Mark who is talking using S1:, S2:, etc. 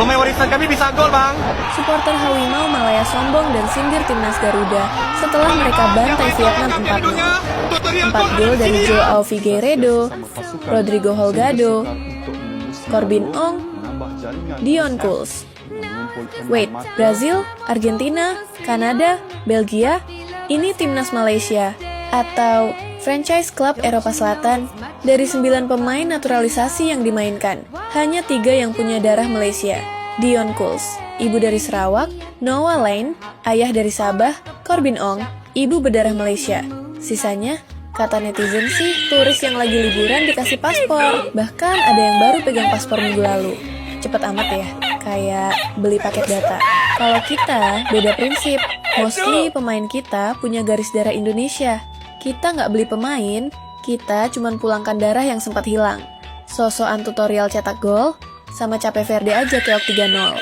S1: Pemain warisan kami bisa gol, Bang.
S2: Supporter Hawimau Malaya sombong dan sindir timnas Garuda setelah mereka bantai Vietnam 4-0. 4 gol dari Joao Figueiredo, Rodrigo Holgado, Corbin Ong, Dion Kuls. Wait, Brazil, Argentina, Kanada, Belgia, ini timnas Malaysia atau franchise klub Eropa Selatan. Dari 9 pemain naturalisasi yang dimainkan, hanya 3 yang punya darah Malaysia. Dion Kuls, ibu dari Sarawak; Noah Lane, ayah dari Sabah; Corbin Ong, ibu berdarah Malaysia. Sisanya, kata netizen sih, turis yang lagi liburan dikasih paspor. Bahkan ada yang baru pegang paspor minggu lalu. Cepet amat ya, kayak beli paket data. Kalau kita, beda prinsip. Mostly pemain kita punya garis darah Indonesia. Kita nggak beli pemain, kita cuman pulangkan darah yang sempat hilang. So-soan tutorial cetak gol, sama capek Verde aja keok 3-0.